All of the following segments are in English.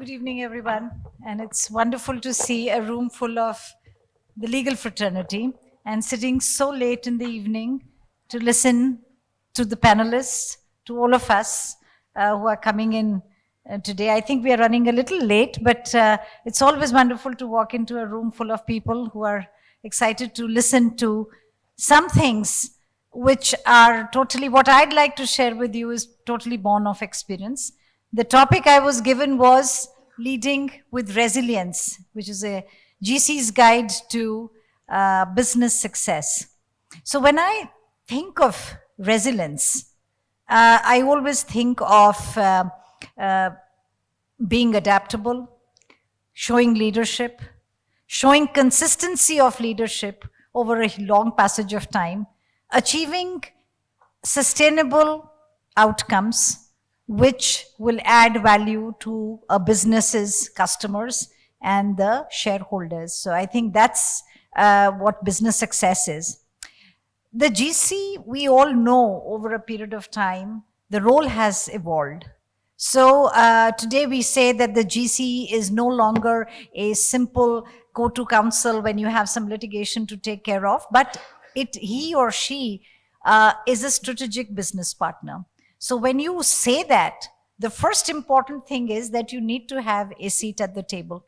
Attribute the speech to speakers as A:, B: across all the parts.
A: Good evening, everyone. And it's wonderful to see a room full of the legal fraternity and sitting so late in the evening to listen to the panelists, to all of us who are coming in today. I think we are running a little late, but it's always wonderful to walk into a room full of people who are excited to listen to some things which are totally what I'd like to share with you is totally born of experience. The topic I was given was leading with resilience, which is a GC's guide to business success. So when I think of resilience, I always think of being adaptable, showing leadership, showing consistency of leadership over a long passage of time, achieving sustainable outcomes which will add value to a business's customers and the shareholders. So I think that's what business success is. The GC, we all know over a period of time, the role has evolved. So today we say that the GC is no longer a simple go-to counsel when you have some litigation to take care of, but he or she is a strategic business partner. So when you say that, the first important thing is that you need to have a seat at the table.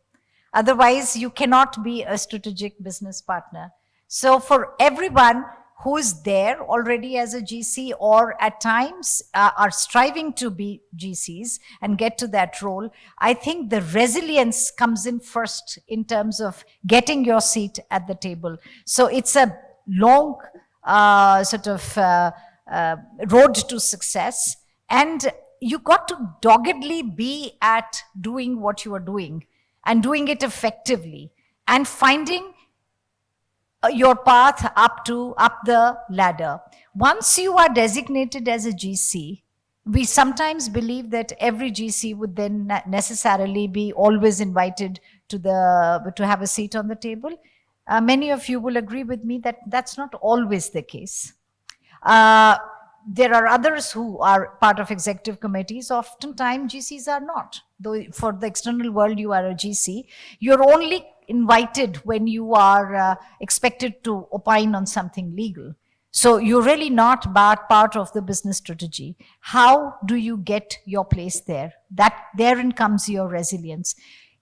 A: Otherwise, you cannot be a strategic business partner. So for everyone who is there already as a GC or at times are striving to be GCs and get to that role, I think the resilience comes in first in terms of getting your seat at the table. So it's a long road to success, and you got to doggedly be at doing what you are doing and doing it effectively and finding your path up the ladder. Once you are designated as a GC, we sometimes believe that every GC would then necessarily be always invited to have a seat on the table. Many of you will agree with me that that's not always the case. There are others who are part of executive committees. Oftentimes, GCs are not. Though for the external world, you are a GC. You're only invited when you are expected to opine on something legal. So you're really not part of the business strategy. How do you get your place there? Therein comes your resilience.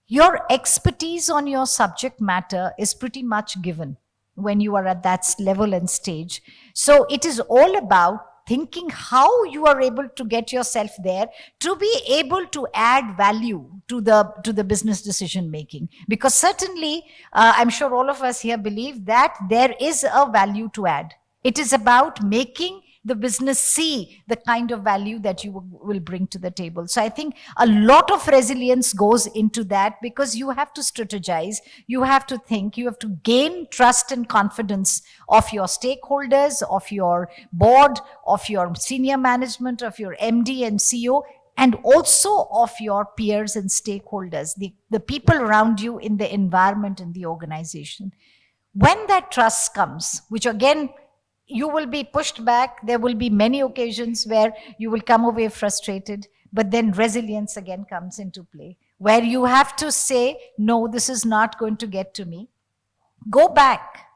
A: Your expertise on your subject matter is pretty much given when you are at that level and stage. So it is all about thinking how you are able to get yourself there to be able to add value to the business decision making. Because certainly, I'm sure all of us here believe that there is a value to add. It is about making the business see the kind of value that you will bring to the table. So I think a lot of resilience goes into that because you have to strategize, you have to think, you have to gain trust and confidence of your stakeholders, of your board, of your senior management, of your MD and CEO, and also of your peers and stakeholders, the people around you in the environment and the organization. When that trust comes, which again, you will be pushed back. There will be many occasions where you will come away frustrated, but then resilience again comes into play, where you have to say, no, this is not going to get to me. Go back,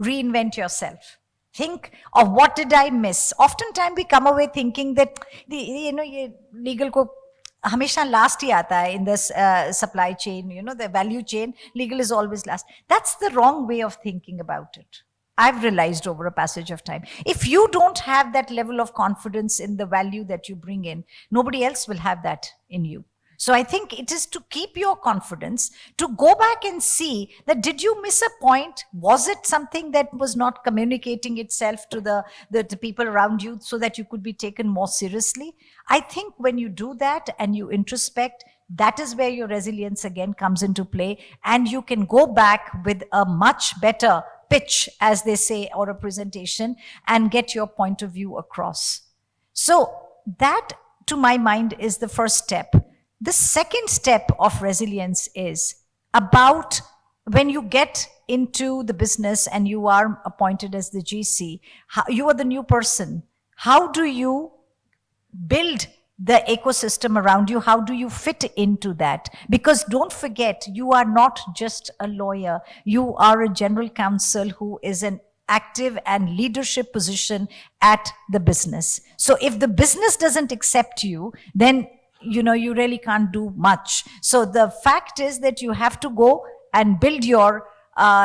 A: reinvent yourself. Think of what did I miss? Oftentimes we come away thinking that legal को हमेशा last ही आता है in this supply chain, the value chain, legal is always last. That's the wrong way of thinking about it. I've realized over a passage of time. If you don't have that level of confidence in the value that you bring in, nobody else will have that in you. So I think it is to keep your confidence, to go back and see that did you miss a point? Was it something that was not communicating itself to the people around you so that you could be taken more seriously? I think when you do that and you introspect, that is where your resilience again comes into play, and you can go back with a much better pitch, as they say, or a presentation, and get your point of view across. So that, to my mind, is the first step. The second step of resilience is about when you get into the business and you are appointed as the GC, you are the new person. How do you build the ecosystem around you? How do you fit into that? Because don't forget, you are not just a lawyer. You are a general counsel who is an active and leadership position at the business. So if the business doesn't accept you, then you really can't do much. So the fact is that you have to go and build your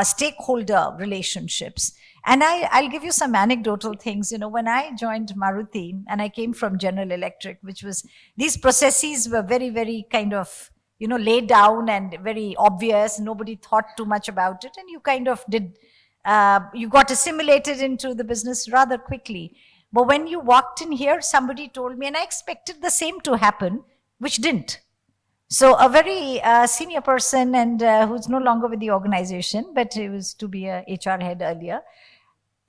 A: stakeholder relationships. And I'll give you some anecdotal things. When I joined Maruti and I came from General Electric, which was, these processes were very, very kind of, laid down and very obvious. Nobody thought too much about it. And you kind of did, you got assimilated into the business rather quickly. But when you walked in here, somebody told me, and I expected the same to happen, which didn't. So a very senior person, and who's no longer with the organization, but he was to be a HR head earlier,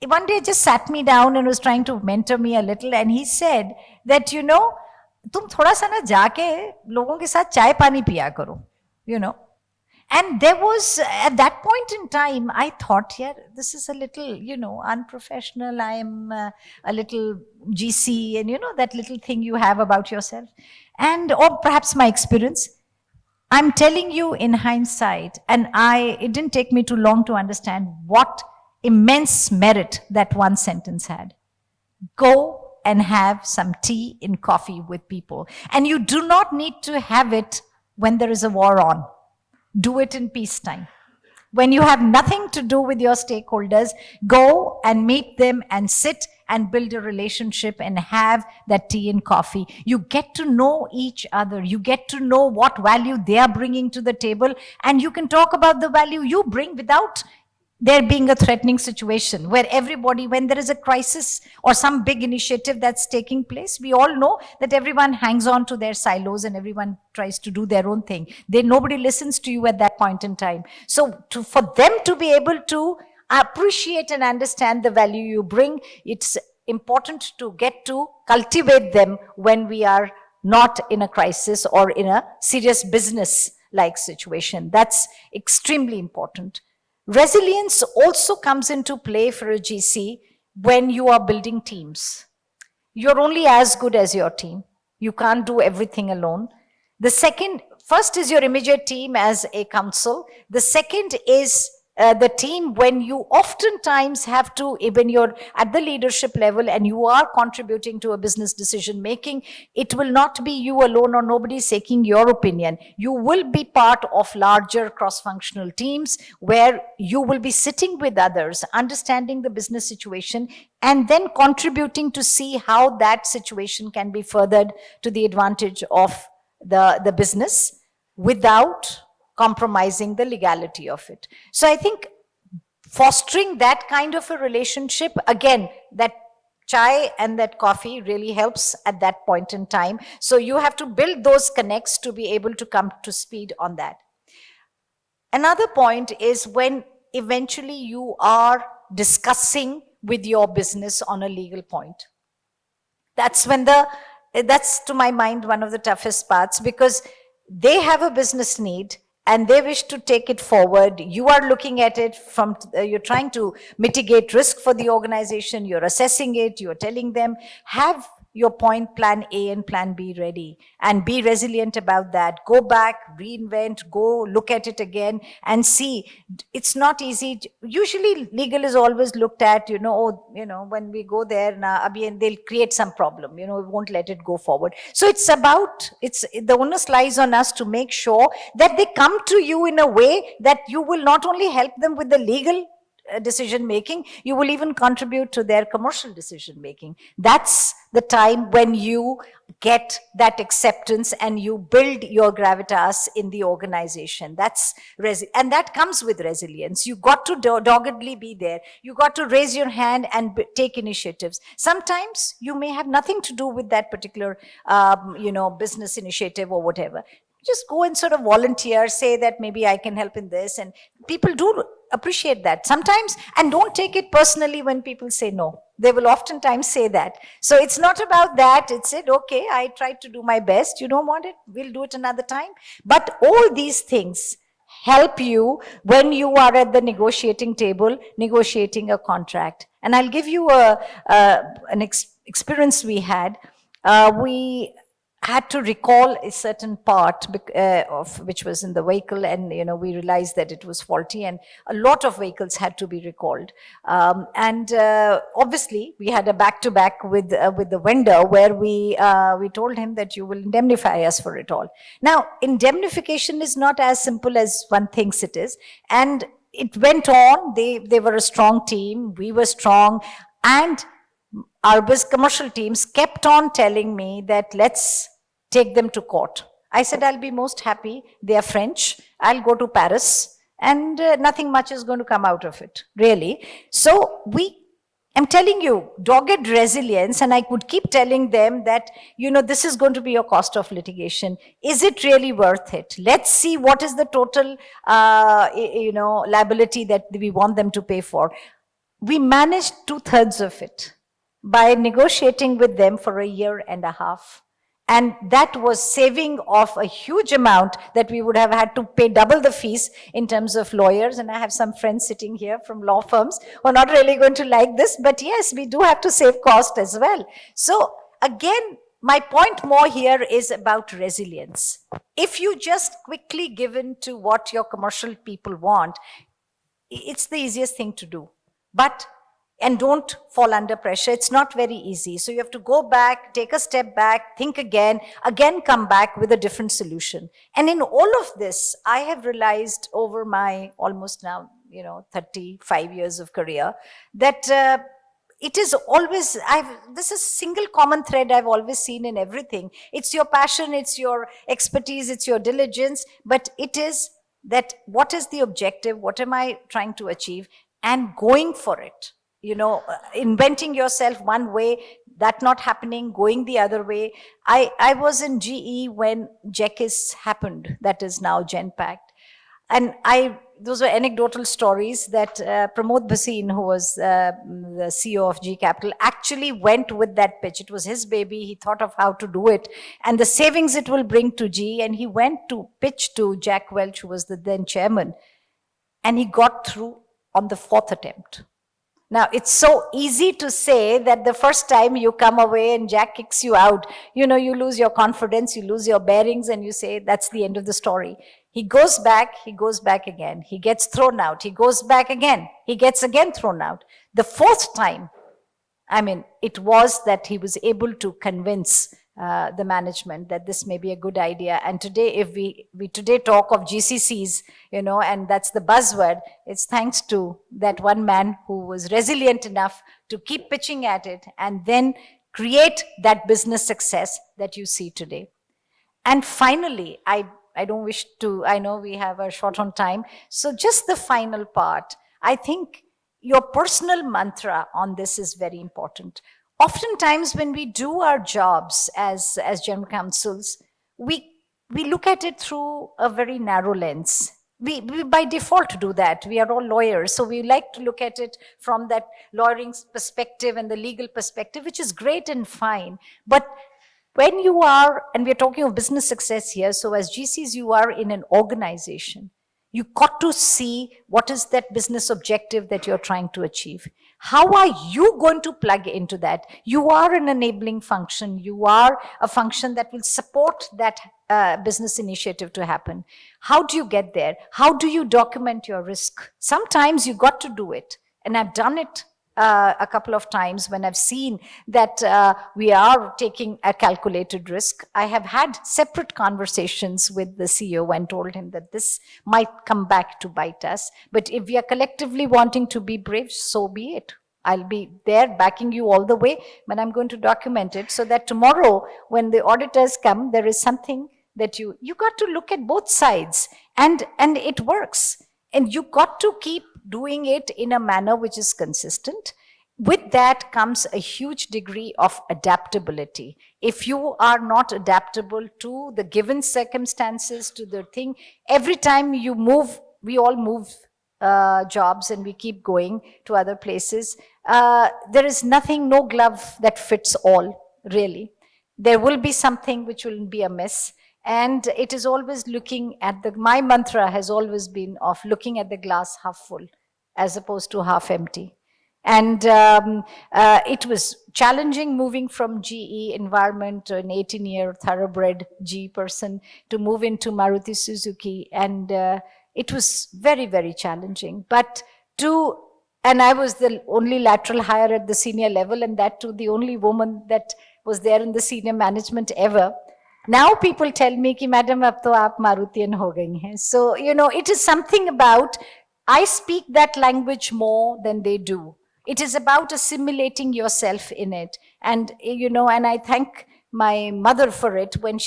A: one day just sat me down and was trying to mentor me a little, and he said that, तुम थोड़ा सा ना जाके लोगों के साथ चाय पानी पिया करो, And there was, at that point in time, I thought, yeah, this is a little, unprofessional. I am a little GC, and that little thing you have about yourself. And, or perhaps my experience. I'm telling you in hindsight, and it didn't take me too long to understand what immense merit that one sentence had. Go and have some tea and coffee with people. And you do not need to have it when there is a war on. Do it in peacetime. When you have nothing to do with your stakeholders, go and meet them and sit and build a relationship and have that tea and coffee. You get to know each other. You get to know what value they are bringing to the table, and you can talk about the value you bring without there being a threatening situation where everybody, when there is a crisis or some big initiative that's taking place, we all know that everyone hangs on to their silos and everyone tries to do their own thing. Nobody listens to you at that point in time. So for them to be able to appreciate and understand the value you bring, it's important to get to cultivate them when we are not in a crisis or in a serious business-like situation. That's extremely important. Resilience also comes into play for a GC when you are building teams. You're only as good as your team. You can't do everything alone. First is your immediate team as a council. The second is the team when you oftentimes have to, when you're at the leadership level and you are contributing to a business decision making, it will not be you alone or nobody taking your opinion. You will be part of larger cross-functional teams where you will be sitting with others, understanding the business situation, and then contributing to see how that situation can be furthered to the advantage of the business without compromising the legality of it. So I think fostering that kind of a relationship, again, that chai and that coffee really helps at that point in time. So you have to build those connects to be able to come to speed on that. Another point is when eventually you are discussing with your business on a legal point. That's to my mind one of the toughest parts, because they have a business need and they wish to take it forward. You are looking at it from, you're trying to mitigate risk for the organization, you're assessing it, you're telling them, have your plan A and plan B ready and be resilient about that. Go back, reinvent, go look at it again and see. It's not easy. Usually legal is always looked at, when we go there now, they'll create some problem, we won't let it go forward. So the onus lies on us to make sure that they come to you in a way that you will not only help them with the legal decision making, you will even contribute to their commercial decision making. That's the time when you get that acceptance and you build your gravitas in the organization. And that comes with resilience. You got to doggedly be there. You got to raise your hand and take initiatives. Sometimes you may have nothing to do with that particular business initiative or whatever. Just go and sort of volunteer, say that maybe I can help in this, and people do appreciate that sometimes. And don't take it personally when people say no. They will oftentimes say that. So it's not about that. It's said, okay, I tried to do my best. You don't want it? We'll do it another time. But all these things help you when you are at the negotiating table, negotiating a contract. And I'll give you an experience we had. We had to recall a certain part of which was in the vehicle, and we realized that it was faulty, and a lot of vehicles had to be recalled. And obviously, we had a back-to-back with the vendor where we told him that you will indemnify us for it all. Now, indemnification is not as simple as one thinks it is, and it went on. They were a strong team. We were strong, and our commercial teams kept on telling me that let's take them to court. I said, I'll be most happy. They are French. I'll go to Paris, and nothing much is going to come out of it, really. So I'm telling you, dogged resilience, and I could keep telling them that, this is going to be your cost of litigation. Is it really worth it? Let's see what is the total, liability that we want them to pay for. We managed 2/3 of it by negotiating with them for a year and a half. And that was saving of a huge amount that we would have had to pay double the fees in terms of lawyers. And I have some friends sitting here from law firms who are not really going to like this, but yes, we do have to save cost as well. So again, my point more here is about resilience. If you just quickly give in to what your commercial people want, it's the easiest thing to do. And don't fall under pressure. It's not very easy. So you have to go back, take a step back, think again come back with a different solution. And in all of this, I have realized over my almost now, 35 years of career, that it is always, this is a single common thread I've always seen in everything. It's your passion, it's your expertise, it's your diligence, but it is that what is the objective, what am I trying to achieve, and going for it. Inventing yourself one way, that not happening, going the other way. I was in GE when Jekis happened, that is now Genpact. And those were anecdotal stories that Pramod Bhasin, who was the CEO of G Capital, actually went with that pitch. It was his baby. He thought of how to do it and the savings it will bring to G. And he went to pitch to Jack Welch, who was the then chairman. And he got through on the 4th attempt. Now, it's so easy to say that the first time you come away and Jack kicks you out, you lose your confidence, you lose your bearings, and you say, that's the end of the story. He goes back again. He gets thrown out. He goes back again. He gets again thrown out. The 4th time, it was that he was able to convince the management that this may be a good idea. And today, if we today talk of GCCs, and that's the buzzword, it's thanks to that one man who was resilient enough to keep pitching at it and then create that business success that you see today. And finally, I don't wish to, I know we have a short on time, so just the final part, I think your personal mantra on this is very important. Oftentimes, when we do our jobs as general counsels, we look at it through a very narrow lens. We by default do that. We are all lawyers, so we like to look at it from that lawyering perspective and the legal perspective, which is great and fine. But when you are, and we're talking of business success here, so as GCs, you are in an organization. You got to see what is that business objective that you're trying to achieve. How are you going to plug into that? You are an enabling function. You are a function that will support that business initiative to happen. How do you get there? How do you document your risk? Sometimes you got to do it. And I've done it a couple of times when I've seen that we are taking a calculated risk. I have had separate conversations with the CEO and told him that this might come back to bite us. But if we are collectively wanting to be brave, so be it. I'll be there backing you all the way, but I'm going to document it so that tomorrow when the auditors come, there is something that you got to look at both sides, and it works. And you got to keep doing it in a manner which is consistent. With that comes a huge degree of adaptability. If you are not adaptable to the given circumstances, to the thing, every time you move, we all move jobs and we keep going to other places. There is nothing, no glove that fits all, really. There will be something which will be amiss. And it is always looking at my mantra has always been of looking at the glass half full as opposed to half empty. And it was challenging moving from GE environment, an 18-year thoroughbred G person, to move into Maruti Suzuki. And it was very, very challenging. And I was the only lateral hire at the senior level, and that too the only woman that was there in the senior management ever. Now people tell me ki madam ab to aap Marutian ho gayi hain. So, it is something about, I speak that language more than they do. It is about assimilating yourself in it. And, and I thank my mother for it when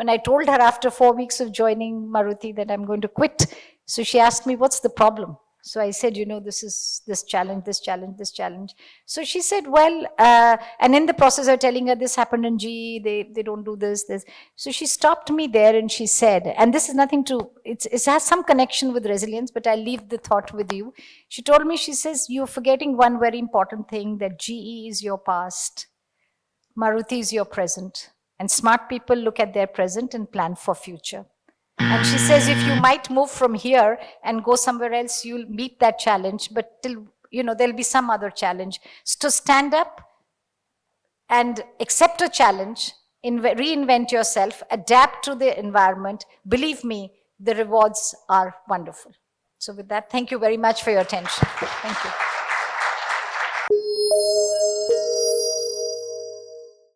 A: I told her after 4 weeks of joining Maruti that I'm going to quit. So she asked me, what's the problem? So I said, this challenge. So she said, well, and in the process of telling her this happened in GE, they don't do this. So she stopped me there and she said, and this is nothing to, it has some connection with resilience, but I'll leave the thought with you. She told me, she says, you're forgetting one very important thing, that GE is your past, Maruti is your present, and smart people look at their present and plan for future. And she says, if you might move from here and go somewhere else, you'll meet that challenge, but there'll be some other challenge. So stand up and accept a challenge, reinvent yourself, adapt to the environment. Believe me, the rewards are wonderful. So with that, thank you very much for your attention. Thank you.